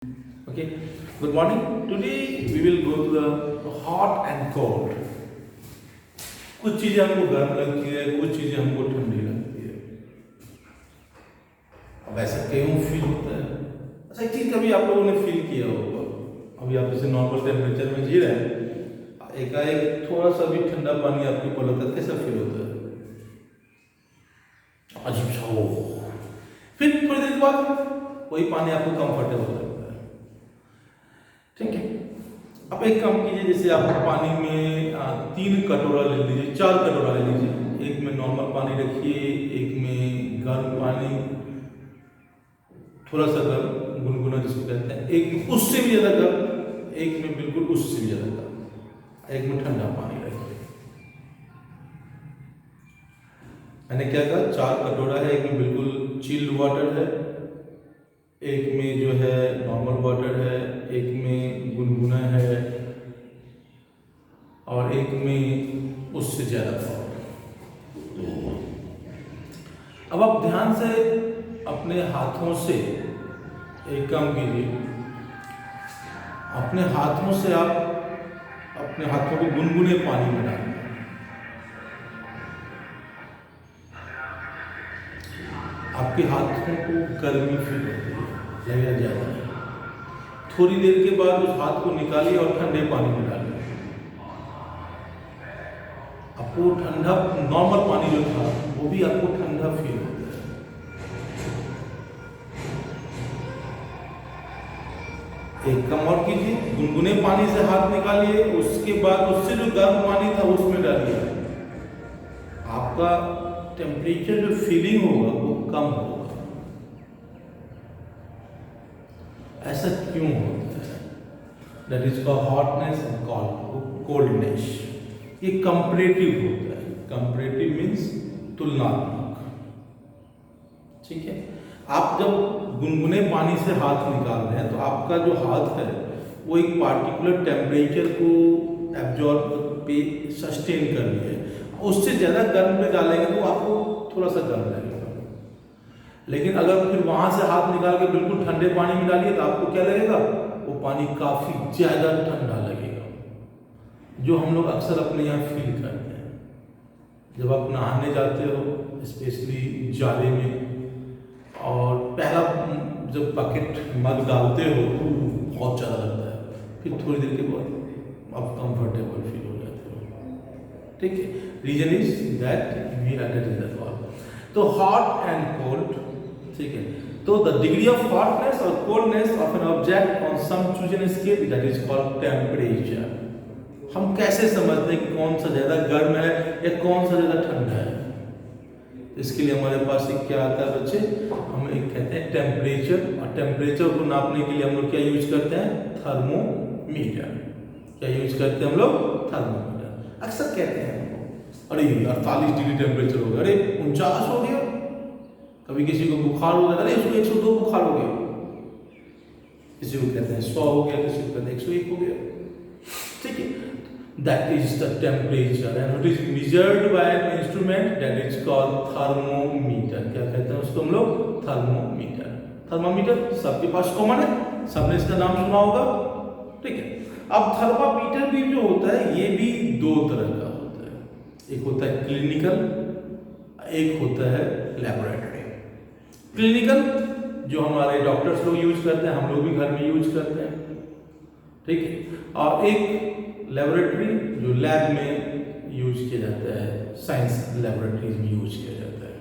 Okay, good morning. Today we will go to the hot and cold. कुछ चीजें हमको गर्म लगती है, कुछ चीजें हमको ठंडी लगती है। अब ऐसा क्यों फील होता है? अच्छा, एक चीज कभी आप लोगों ने फील किया होगा। अभी आप जैसे नॉर्मल टेम्परेचर में जी रहे हैं, एकाएक थोड़ा सा भी ठंडा पानी आपके ऊपर लगता है, कैसा फील होता है? अजीब सा हो। फिर थोड़ी देर बाद वही पानी आपको कंफर्टेबल लगता है। ठीक है, अब एक काम कीजिए, जैसे आप पानी में 3 कटोरा ले लीजिए, 4 कटोरा ले लीजिए। एक में नॉर्मल पानी रखिए, एक में गर्म पानी, थोड़ा सा गर्म गुनगुना जिसको कहते हैं, एक में उससे भी ज़्यादा गर्म, एक में बिल्कुल उससे भी ज़्यादा गर्म, एक में ठंडा पानी रखिए। मैंने क्या कहा, 4 कटोरा है, एक में बिल्कुल चिल्ड वाटर है, एक में जो है नॉर्मल वाटर है, एक में गुनगुना है और एक में उससे ज़्यादा पानी। अब आप ध्यान से अपने हाथों से एक काम कीजिए, अपने हाथों से आप अपने हाथों को गुनगुने पानी में डालें। आपके हाथों को गर्मी फील होती है, लगेगा ज़्यादा है। थोड़ी देर के बाद उस हाथ को निकालिए और ठंडे पानी में डालिए। आपको ठंडा नॉर्मल पानी जो था वो भी आपको ठंडा फील होता है। एक काम और कीजिए, गुनगुने पानी से हाथ निकालिए, उसके बाद उससे जो गर्म पानी था उसमें डालिए। आपका टेम्परेचर जो फीलिंग होगा वो कम होगा। ऐसा क्यों होता है? That is called hotness and coldness. ये कंपैरेटिव होता है। कंपैरेटिव मीन्स तुलनात्मक। ठीक है, आप जब गुनगुने पानी से हाथ निकाल रहे हैं तो आपका जो हाथ है वो एक पार्टिकुलर टेम्परेचर को एब्जॉर्ब पे सस्टेन कर रही है। उससे ज़्यादा गर्म पे डालेंगे तो आपको थोड़ा सा गर्म लगेगा, लेकिन अगर फिर वहाँ से हाथ निकाल के बिल्कुल ठंडे पानी में डालिए तो आपको क्या लगेगा, वो पानी काफ़ी ज़्यादा ठंडा लगेगा, जो हम लोग अक्सर अपने यहाँ फील करते हैं। जब आप नहाने जाते हो स्पेशली जाड़े में, और पहला जब बकेट मग डालते हो तो बहुत ज़्यादा लगता है, फिर थोड़ी देर के बाद आप कंफर्टेबल फील हो जाते हो। ठीक है, reason is that we are that is that all. तो हॉट एंड कोल्ड, ठीक है, तो द डिग्री ऑफ हॉटनेस और coldness of an object on some chosen scale that is called temperature. हम कैसे समझते हैं कि कौन सा ज़्यादा गर्म है या कौन सा ज़्यादा ठंडा है? इसके लिए हमारे पास एक क्या आता है बच्चे, हम एक कहते हैं टेम्परेचर, और टेम्परेचर को नापने के लिए हम लोग क्या यूज करते हैं? थर्मोमीटर। क्या यूज करते हैं हम लोग? थर्मोमीटर। अक्सर कहते हैं अरे 48 डिग्री टेम्परेचर हो गया, अरे 49 हो गया। कभी किसी को बुखार हो गया, अरे उसको 102 बुखार हो गया। किसी को कहते हैं 100 हो गया, किसी को कहते हैं 101 हो गया। ठीक है, that is the temperature and it is measured by an instrument that is called thermometer. क्या कहते हैं उसको हम लोग? थर्मोमीटर। थर्मोमीटर सबके पास कॉमन है, सबने इसका नाम सुना होगा। ठीक है, अब थर्मामीटर भी जो होता है ये भी 2 तरह का होता है। एक होता है क्लिनिकल, एक होता है लैबोरेटरी। क्लिनिकल जो हमारे डॉक्टर्स लोग यूज करते हैं, हम लोग भी घर में यूज करते हैं। ठीक है, और एक लैबोरेटरी जो लैब में यूज किया जाता है, साइंस लैबोरेटरीज में यूज किया जाता है।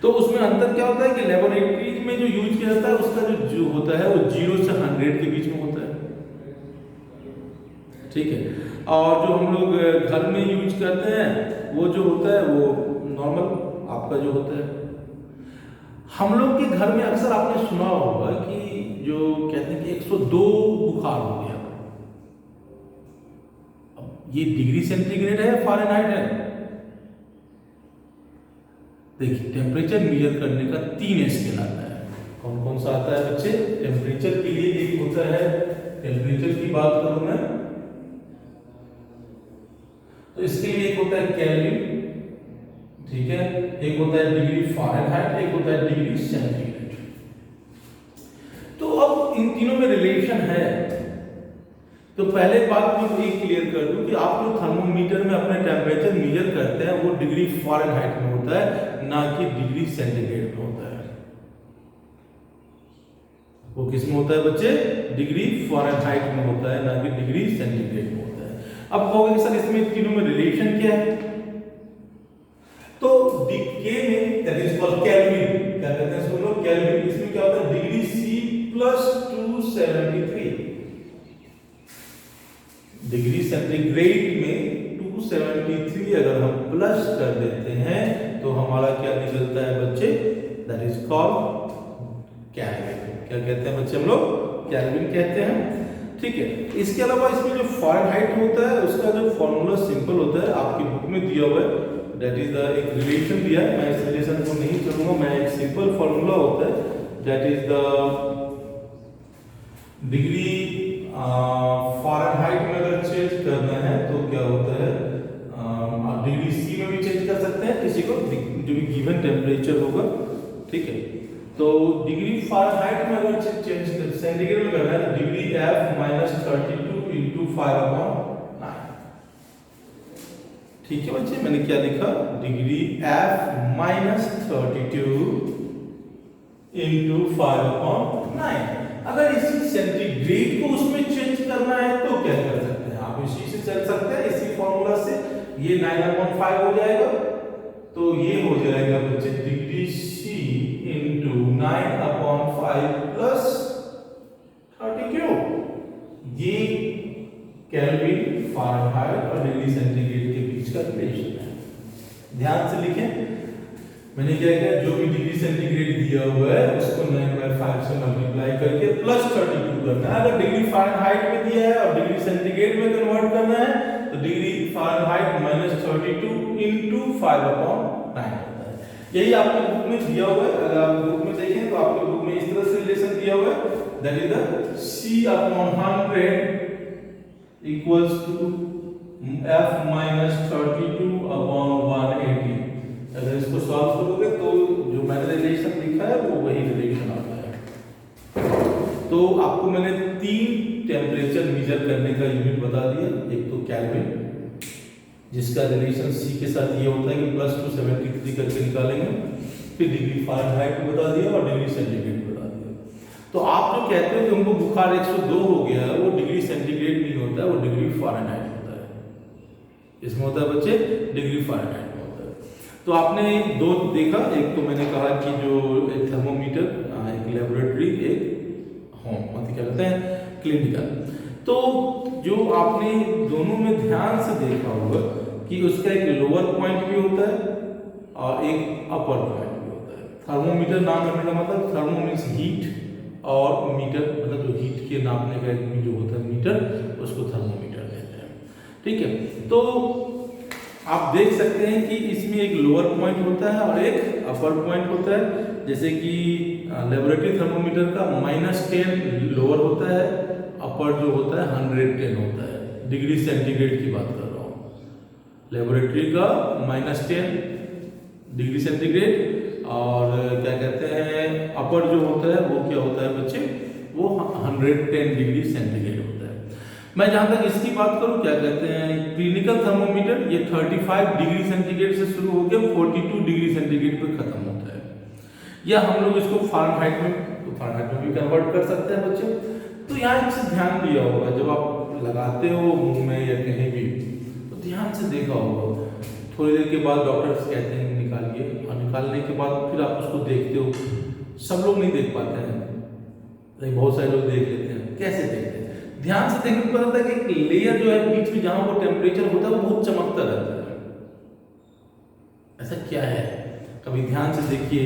तो उसमें अंतर क्या होता है कि लैबोरेटरीज में जो यूज किया जाता है उसका जो होता है वो 0 से 100 के बीच में होता है। ठीक है, और जो हम लोग घर में यूज करते हैं वो जो होता है वो नॉर्मल आपका जो होता है। हम लोग के घर में अक्सर आपने सुना होगा कि जो कहते हैं कि 102 बुखार हो गया। अब ये डिग्री सेंटीग्रेड है या फ़ारेनहाइट है? देखिए, टेम्परेचर मेजर करने का 3 स्केल आता है। कौन कौन सा आता है बच्चे? टेम्परेचर के लिए एक होता है, टेम्परेचर की बात करूं मैं तो इसके लिए एक होता है केल्विन, ठीक है, एक होता है डिग्री फ़ारेनहाइट, एक होता है डिग्री सेंटीग्रेड। तो अब इन तीनों में रिलेशन है। तो पहले बात मैं ये क्लियर कर दूं कि आप जो थर्मोमीटर में अपने टेम्परेचर मेजर करते हैं वो डिग्री फ़ारेनहाइट में होता है, ना कि डिग्री सेंटीग्रेड में होता है। वो किस में होता है बच्चे? डिग्री फ़ारेनहाइट में होता है, ना कि डिग्री सेंटीग्रेड में होता है। अब कहोगे कि सर इसमें तीनों में रिलेशन क्या है? तो के में दैट इज कॉल्ड केल्विन, क्या कहते हैं इसको लोग? केल्विन। इसमें क्या होता है? Degree C plus 273। Degree centigrade में 273 अगर हम प्लस कर देते हैं तो हमारा क्या निकलता है बच्चे? That is called kelvin. क्या कहते हैं बच्चे हम लोग? केल्विन कहते हैं। ठीक है, इसके अलावा इसमें जो फ़ारेनहाइट होता है उसका जो फॉर्मूला सिंपल होता है, आपकी बुक में दिया हुआ है। दैट इज द एक रिलेशन दिया है, मैं इस रिलेशन को नहीं चलूंगा, मैं एक सिंपल फॉर्मूला होता है that is the degree Fahrenheit में अगर चेंज करना है तो क्या होता है? आप डिग्री C में भी चेंज कर सकते हैं किसी को, जो भी गिवन टेम्परेचर होगा। ठीक है, तो डिग्री फ़ारेनहाइट में अगर चेंज कर सेंटीग्रेड में करना है तो डिग्री F माइनस 32 इंटू 5/9। ठीक है बच्चे, मैंने क्या लिखा? Degree F minus 32 into 5/9। अगर इसी सेंटीग्रेड को उसमें चेंज करना है तो क्या कर सकते हैं? आप इसी से चल सकते हैं, इसी फॉर्मूला से। ये 9/5 हो जाएगा, तो ये हो जाएगा बच्चे डिग्री C इंटू 9/5 प्लस 32। ये केल्विन, फ़ारेनहाइट और डिग्री सेंटीग्रेड के बीच का रिलेशन है। ध्यान से लिखें, मैंने क्या किया? जो भी डिग्री सेंटीग्रेड दिया हुआ है उसको 9/5 से मल्टीप्लाई करके प्लस 32 करना है। अगर डिग्री फ़ारेनहाइट में दिया है और डिग्री सेंटीग्रेड में कन्वर्ट करना है तो डिग्री फ़ारेनहाइट माइनस 32 इंटू 5/9 होता है। यही आपकी बुक में दिया हुआ है। अगर आप बुक में देखें तो आपकी बुक में इस तरह से रिलेशन दिया हुआ है, that is the C/100 equals to F minus 32/180। अगर इसको सॉल्व करोगे तो जो मैंने रिलेशन लिखा है वो वही रिलेशन आता है। तो आपको मैंने 3 टेम्परेचर मेजर करने का यूनिट बता दिया। एक तो केल्विन, जिसका रिलेशन C के साथ ये होता है कि प्लस 273 करके निकालेंगे। फिर डिग्री फ़ारेनहाइट बता दिया और डिग्री सेंटीग्रेड बता दिया। तो आप जो कहते हो कि उनको बुखार 102 हो गया है, वो डिग्री सेंटीग्रेड नहीं होता है, वो डिग्री फ़ारेनहाइट होता है। इसमें होता है बच्चे डिग्री फ़ारेनहाइट। तो आपने दो देखा, एक तो मैंने कहा कि जो एक थर्मोमीटर, एक लेबोरेटरी, एक होम, मतलब क्या कहते हैं क्लिनिकल। तो जो आपने दोनों में ध्यान से देखा होगा कि उसका एक लोअर पॉइंट भी होता है और एक अपर पॉइंट भी होता है। थर्मोमीटर नाम रखने का मतलब थर्मो मीन्स हीट और मीटर मतलब जो हीट के नापने का एक जो होता है मीटर, उसको थर्मोमीटर कहते हैं। ठीक है, तो आप देख सकते हैं कि इसमें एक लोअर पॉइंट होता है और एक अपर पॉइंट होता है। जैसे कि लेबोरेटरी थर्मोमीटर का -10 लोअर होता है, अपर जो होता है 110 होता है। डिग्री सेंटीग्रेड की बात कर रहा हूँ। लेबोरेटरी का -10 डिग्री सेंटीग्रेड और क्या कहते हैं अपर जो होता है वो क्या होता है बच्चे? वो 110 डिग्री सेंटीग्रेड होता है। मैं जहां तक इसकी बात करूं, क्या कहते हैं क्लिनिकल थर्मोमीटर, ये 35 डिग्री सेंटीग्रेड से शुरू होकर 42 डिग्री सेंटीग्रेड पर खत्म होता है। या हम लोग इसको फ़ारेनहाइट में भी कन्वर्ट कर सकते हैं बच्चे। तो यहाँ इससे ध्यान दिया होगा, जब आप लगाते हो मुंह में या कहीं भी तो ध्यान से देखा होगा। थोड़ी देर के बाद डॉक्टर्स कहते हैं निकालिए, और निकालने के बाद फिर आप उसको देखते हो। सब लोग नहीं देख पाते हैं, लेकिन बहुत सारे लोग देख लेते हैं। कैसे देखते हैं? ध्यान से देखने को पता है कि लेयर जो है बीच में जहां वो टेम्परेचर होता है वो बहुत चमकता रहता है। ऐसा क्या है? कभी ध्यान से देखिए,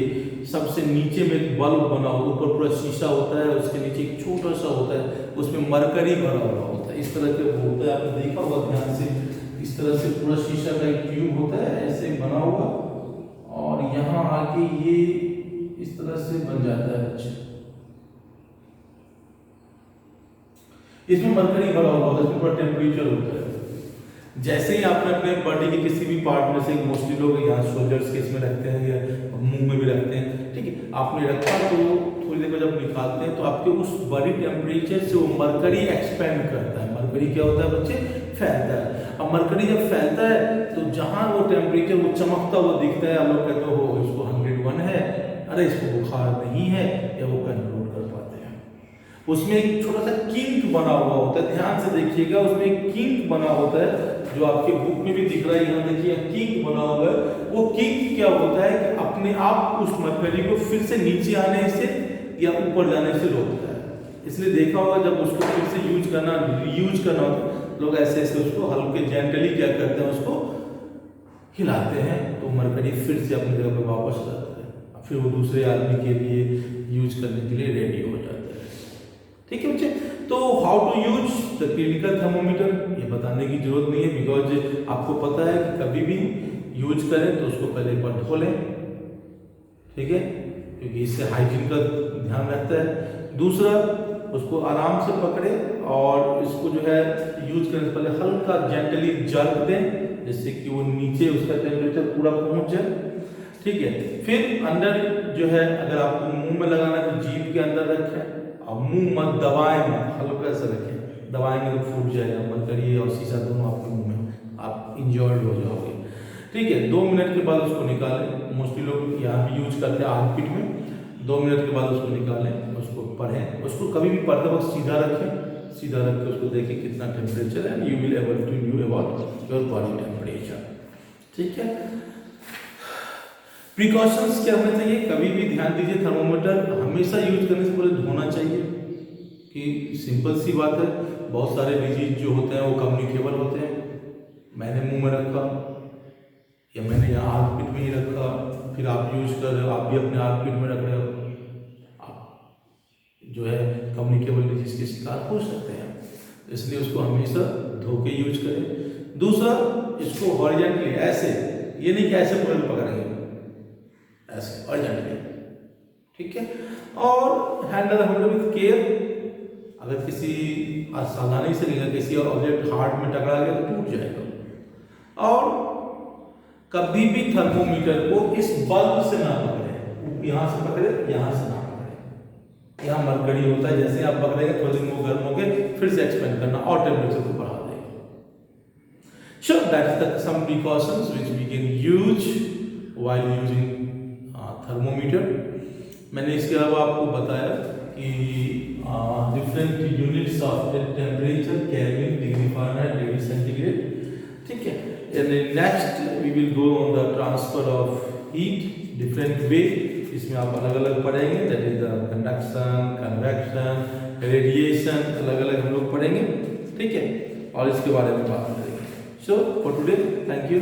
सबसे नीचे में एक बल्ब बना हो, ऊपर पूरा शीशा होता है, उसके नीचे एक छोटा सा होता है, उसमें मरकरी भरा हुआ होता है। इस तरह के वो होता है, आपने देखा होगा ध्यान से। इस तरह से पूरा शीशा का एक ट्यूब होता है ऐसे बना हुआ, और यहाँ आके ये इस तरह से बन जाता है। अच्छा, इसमें मरकरी भरा हुआ होता है, इसमें पूरा टेम्परेचर होता है। जैसे ही आपने अपने बॉडी के किसी भी पार्ट में से, मोस्टली लोग यहाँ शोल्डर्स के इसमें रखते हैं या मुंह में भी रखते हैं, ठीक है, आपने रखा तो थोड़ी देर बाद जब निकालते हैं तो आपके उस बॉडी टेम्परेचर से वो मरकरी एक्सपेंड करता है। मरकरी क्या होता है बच्चे? फैलता है। अब मरकरी जब फैलता है तो जहाँ वो टेम्परेचर वो चमकता हुआ दिखता है, आप लोग कहते हो इसको 101 है, अरे इसको बुखार नहीं है, या वो कंट्रोल कर पाते हैं। उसमें एक छोटा सा किंक बना हुआ होता है, ध्यान से देखिएगा, उसमें एक किंक बना होता है जो आपके बुक में भी दिख रहा है, यहाँ देखिए किंक बना हुआ है। वो किंक क्या होता है कि अपने आप उस मरकरी को फिर से नीचे आने से या ऊपर जाने से रोकता है। इसलिए देखा होगा जब उसको फिर से यूज करना होता है, लोग ऐसे ऐसे उसको हल्के जेंटली क्या करते हैं, उसको हिलाते हैं, तो मरकरी फिर से अपनी जगह पर वापस आ जाता है, फिर वो दूसरे आदमी के लिए यूज करने के लिए रेडी हो जाता है। ठीक है बच्चे, तो how to use the clinical thermometer ये बताने की जरूरत नहीं है, बिकॉज आपको पता है कि कभी भी यूज करें तो उसको पहले एक बार धो लें, ठीक है, क्योंकि इससे हाइजीन का ध्यान रहता है। दूसरा, उसको आराम से पकड़े और इसको जो है यूज करने से पहले हल्का जेंटली जर्क दें, जिससे कि वो नीचे उसका टेम्परेचर पूरा पहुंच जाए, ठीक है। फिर अंदर जो है, अगर आपको मुंह में लगाना है तो जीभ के अंदर रखें, और मुंह मत दबाएं मत, हल्का सा रखें, दबाएंगे तो फूट जाएगा मरकरी और शीशा दोनों आपके मुंह में, आप इंजर्ड हो जाओगे, ठीक है। 2 मिनट के बाद उसको निकालें, मोस्टली लोग यहाँ भी यूज करते हैं आर्मपिट में। 2 मिनट के बाद उसको निकालें, उसको पढ़ें, उसको कभी भी पढ़ते वक्त सीधा रखें, सीधा रख के उसको देखें कितना टेम्परेचर है, you will able to know about your body temperature, ठीक है। प्रिकॉशंस क्या होने चाहिए, कभी भी ध्यान दीजिए, थर्मोमीटर हमेशा यूज करने से पहले धोना चाहिए, कि सिंपल सी बात है, बहुत सारे डिजीज जो होते हैं वो कम्युनिकेबल होते हैं। मैंने मुंह में रखा या मैंने यहाँ आर्मपिट में ही रखा, फिर आप यूज कर रहे हो, आप भी अपने आर्मपिट में रख रहे हो, आप जो है कम्युनिकेबल डिजीज के शिकार हो सकते हैं, इसलिए उसको हमेशा धो के यूज करें। दूसरा, इसको हॉरिजॉन्टली ऐसे, ये नहीं कि ऐसे पूरे पकड़ेंगे, ऐसे हॉरिजॉन्टली, ठीक है। और हैंडल हम लोग विद केयर, अगर किसी सावधानी से लेकर किसी और ऑब्जेक्ट हार्ट में टकरा गया तो टूट जाएगा। और कभी भी थर्मोमीटर को इस बल्ब से ना पकड़े, यहाँ से पकड़े, यहाँ से ना पकड़े, यहाँ मरकरी होता है, जैसे आप पकड़ेंगे थोड़ी देर वो गर्म होकर फिर से एक्सपेंड करना और टेम्परेचर को बढ़ा देगा। So that is the some precautions which we can use while using thermometer. मैंने इसके अलावा आपको बताया कि different units of temperature, Kelvin, degree Fahrenheit, degree centigrade, ठीक है। And next we will go on the transfer of heat different way, इसमें आप अलग अलग पढ़ेंगे, that is the conduction, convection, radiation, अलग अलग हम लोग पढ़ेंगे, ठीक है, और इसके बारे में बात करेंगे। So for today, thank you.